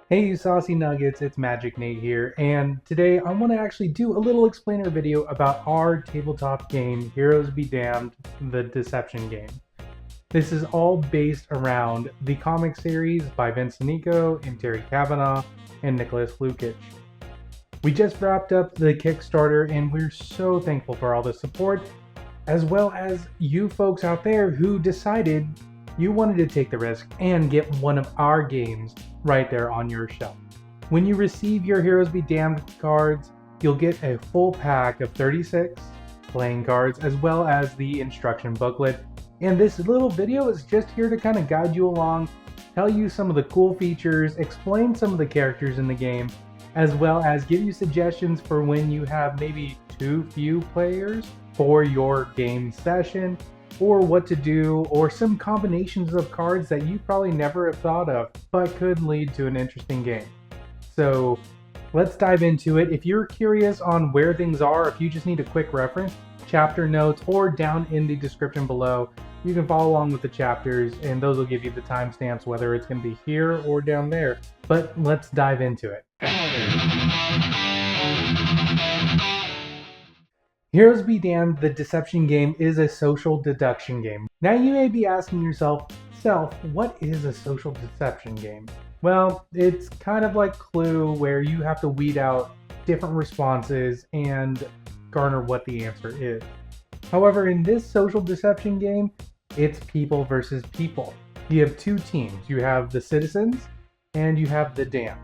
Hey you saucy nuggets, it's Magic Nate here, and today I want to actually do a little explainer video about our tabletop game, Heroes Be Damned, the Deception Game. This is all based around the comic series by Vince Nico and Terry Cavanaugh and Nicholas Lukic. We just wrapped up the Kickstarter and we're so thankful for all the support, as well as you folks out there who decided you wanted to take the risk and get one of our games right there on your shelf. When you receive your Heroes Be Damned cards, you'll get a full pack of 36 playing cards as well as the instruction booklet. And this little video is just here to kind of guide you along, tell you some of the cool features, explain some of the characters in the game, as well as give you suggestions for when you have maybe too few players for your game session, or what to do, or some combinations of cards that you probably never have thought of, but could lead to an interesting game. So let's dive into it. If you're curious on where things are, if you just need a quick reference, chapter notes, or down in the description below, you can follow along with the chapters, and those will give you the timestamps, whether it's going to be here or down there. But let's dive into it. Heroes Be Damned, the Deception Game is a social deduction game. Now you may be asking yourself, what is a social deception game? Well, it's kind of like Clue, where you have to weed out different responses and garner what the answer is. However, in this social deception game, it's people versus people. You have two teams. You have the citizens and you have the damned.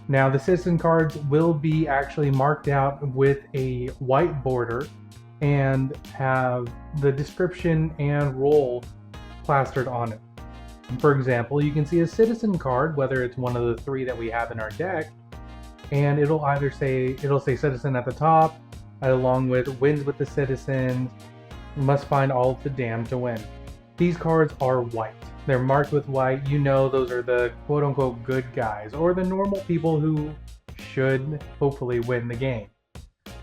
Now the citizen cards will be actually marked out with a white border and have the description and role plastered on it. For example, you can see a citizen card, whether it's one of the three that we have in our deck, and it'll say citizen at the top, along with wins with the citizens, must find all of the damned to win. These cards are white. They're marked with white. You know those are the quote-unquote good guys, or the normal people who should hopefully win the game.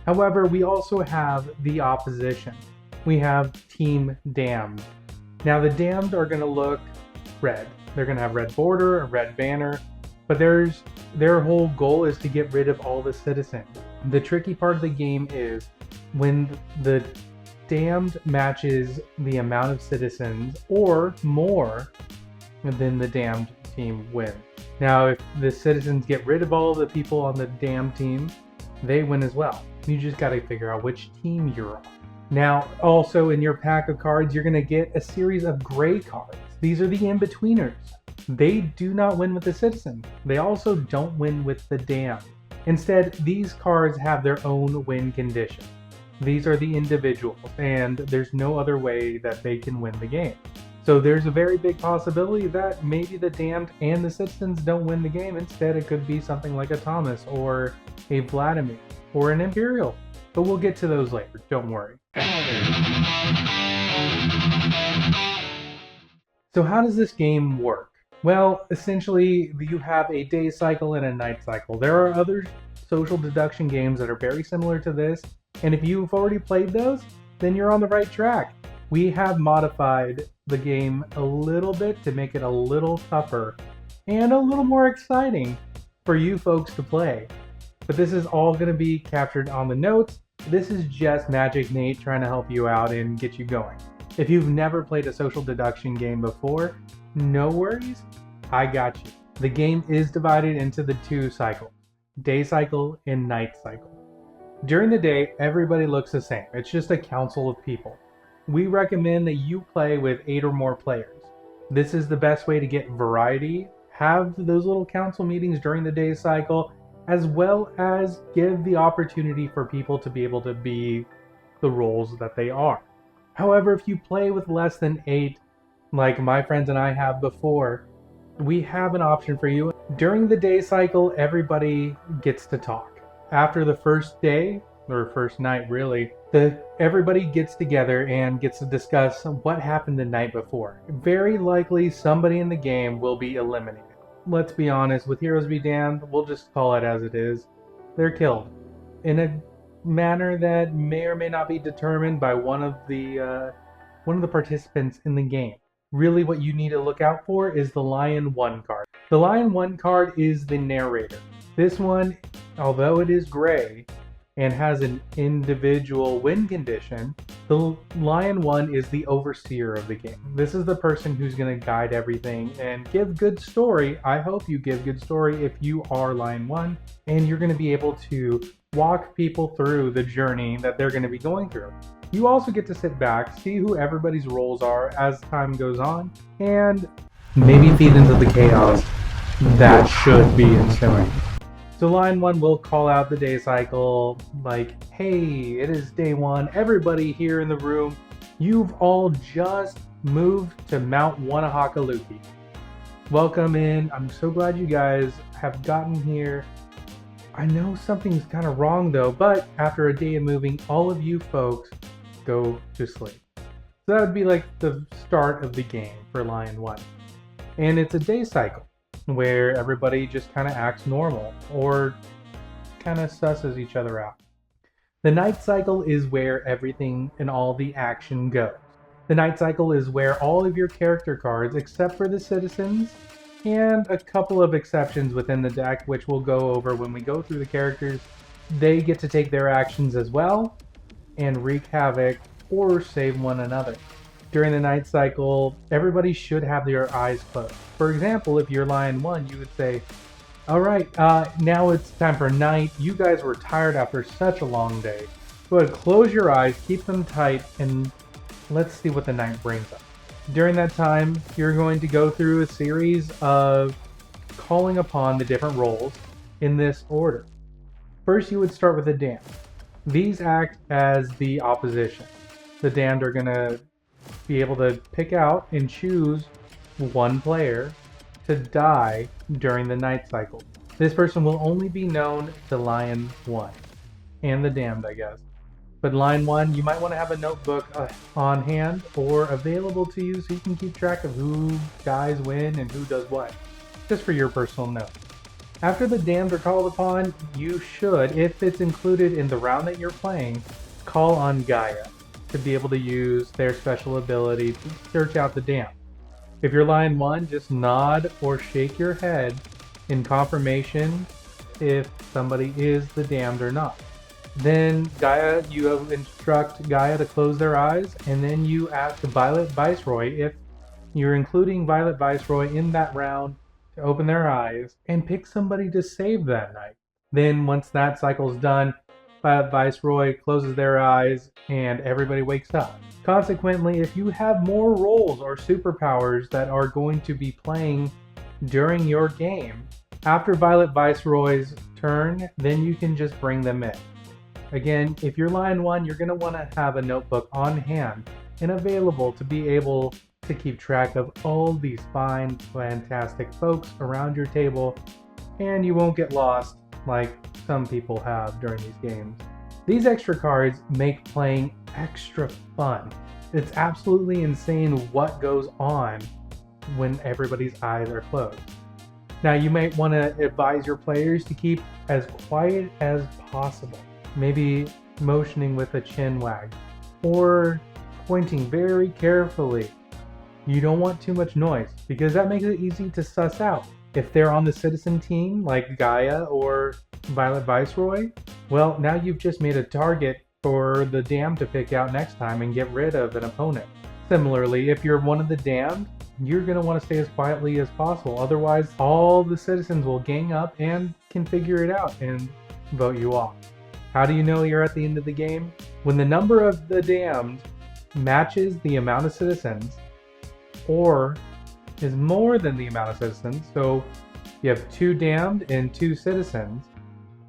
However, we also have the opposition. We have Team Damned. Now the Damned are going to look red. They're going to have red border, a red banner, but their whole goal is to get rid of all the citizens. The tricky part of the game is when the Damned matches the amount of citizens or more, then the Damned team wins. Now, if the citizens get rid of all of the people on the Damned team, they win as well. You just got to figure out which team you're on. Now, also in your pack of cards, you're going to get a series of gray cards. These are the in-betweeners. They do not win with the citizens. They also don't win with the Damned. Instead, these cards have their own win condition. These are the individuals, and there's no other way that they can win the game. So there's a very big possibility that maybe the Damned and the citizens don't win the game. Instead, it could be something like a Thomas or a Vladimir or an Imperial. But we'll get to those later, don't worry. So how does this game work? Well, essentially, you have a day cycle and a night cycle. There are other social deduction games that are very similar to this, and if you've already played those, then you're on the right track. We have modified the game a little bit to make it a little tougher and a little more exciting for you folks to play. But this is all going to be captured on the notes. This is just Magic Nate trying to help you out and get you going. If you've never played a social deduction game before, no worries, I got you. The game is divided into the two cycles, day cycle and night cycle. During the day, everybody looks the same. It's just a council of people. We recommend that you play with 8 or more players. This is the best way to get variety, have those little council meetings during the day cycle, as well as give the opportunity for people to be able to be the roles that they are. However, if you play with less than 8, like my friends and I have before, we have an option for you. During the day cycle, everybody gets to talk. After the first day, or first night really, everybody gets together and gets to discuss what happened the night before. Very likely somebody in the game will be eliminated. Let's be honest, with Heroes Be Damned, we'll just call it as it is. They're killed in a manner that may or may not be determined by one of the participants in the game. really what you need to look out for is the Lion 1 card. The Lion 1 card is the narrator. This one, although it is gray and has an individual win condition, the Lion 1 is the overseer of the game. This is the person who's going to guide everything and give good story. I hope you give good story if you are Lion 1, and you're going to be able to walk people through the journey that they're going to be going through. You also get to sit back, see who everybody's roles are as time goes on, and maybe feed into the chaos that should be ensuing. So Line 1 will call out the day cycle, like, hey, it is day 1, everybody here in the room, you've all just moved to Mount Wanahakaluki. Welcome in, I'm so glad you guys have gotten here. I know something's kind of wrong though, but after a day of moving, all of you folks go to sleep. So that would be like the start of the game for Lion 1. And it's a day cycle where everybody just kind of acts normal or kind of susses each other out. The night cycle is where everything and all the action goes. The night cycle is where all of your character cards, except for the citizens, and a couple of exceptions within the deck, which we'll go over when we go through the characters, they get to take their actions as well and wreak havoc or save one another. During the night cycle, everybody should have their eyes closed. For example, if you're Lion 1, you would say, all right, now it's time for night. You guys were tired after such a long day. Go ahead, close your eyes, keep them tight, and let's see what the night brings us. During that time, you're going to go through a series of calling upon the different roles in this order. First, you would start with the damned. These act as the opposition. The damned are going to be able to pick out and choose one player to die during the night cycle. This person will only be known to Lion 1 and the damned, I guess. But Lion 1, you might want to have a notebook on hand or available to you so you can keep track of who dies when and who does what, just for your personal note. After the damned are called upon, you should, if it's included in the round that you're playing, call on Gaia to be able to use their special ability to search out the damned. If you're Lion 1, just nod or shake your head in confirmation if somebody is the damned or not. Then Gaia, you instruct Gaia to close their eyes, and then you ask Violet Viceroy if you're including Violet Viceroy in that round to open their eyes and pick somebody to save that night. Then once that cycle's done, Violet Viceroy closes their eyes and everybody wakes up. Consequently, if you have more roles or superpowers that are going to be playing during your game, after Violet Viceroy's turn, then you can just bring them in. Again, if you're Lion 1, you're going to want to have a notebook on hand and available to be able to keep track of all these fine, fantastic folks around your table, and you won't get lost like some people have during these games. These extra cards make playing extra fun. It's absolutely insane what goes on when everybody's eyes are closed. Now, you might want to advise your players to keep as quiet as possible. Maybe motioning with a chin wag or pointing very carefully. You don't want too much noise because that makes it easy to suss out. If they're on the citizen team like Gaia or Violet Viceroy, well, now you've just made a target for the damned to pick out next time and get rid of an opponent. Similarly, if you're one of the damned, you're going to want to stay as quietly as possible. Otherwise, all the citizens will gang up and can figure it out and vote you off. How do you know you're at the end of the game? When the number of the damned matches the amount of citizens or is more than the amount of citizens, so you have 2 damned and 2 citizens,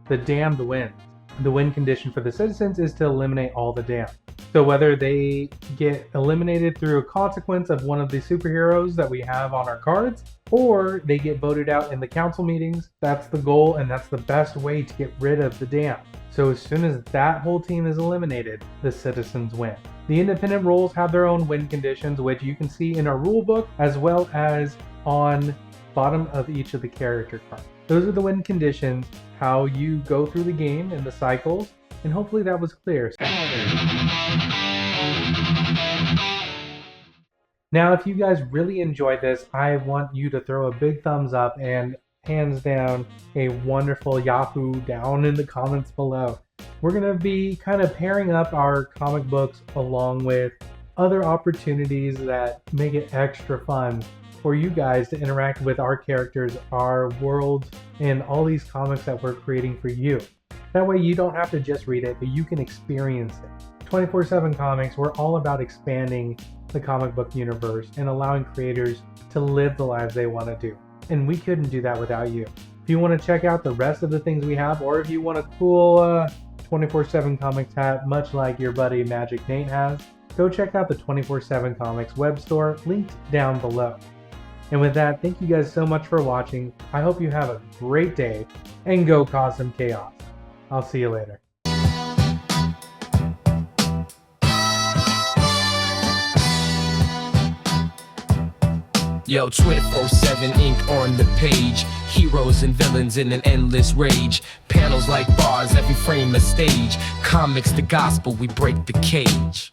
the damned wins. The win condition for the citizens is to eliminate all the damned. So whether they get eliminated through a consequence of one of the superheroes that we have on our cards, or they get voted out in the council meetings, that's the goal and that's the best way to get rid of the damned. So as soon as that whole team is eliminated, the citizens win. The independent roles have their own win conditions, which you can see in our rule book as well as on bottom of each of the character cards. Those are the win conditions, how you go through the game and the cycles, and hopefully that was clear. Now, if you guys really enjoyed this, I want you to throw a big thumbs up and hands down a wonderful Yahoo down in the comments below. We're going to be kind of pairing up our comic books along with other opportunities that make it extra fun for you guys to interact with our characters, our worlds, and all these comics that we're creating for you. That way you don't have to just read it, but you can experience it. 24/7 Comics, we're all about expanding the comic book universe and allowing creators to live the lives they want to do. And we couldn't do that without you. If you want to check out the rest of the things we have, or if you want a cool 24/7 Comics hat, much like your buddy Magic Nate has, go check out the 24/7 Comics web store, linked down below. And with that, thank you guys so much for watching. I hope you have a great day, and go cause some chaos. I'll see you later. Yo, 24/7 ink on the page. Heroes and villains in an endless rage. Panels like bars, every frame a stage. Comics the gospel, we break the cage.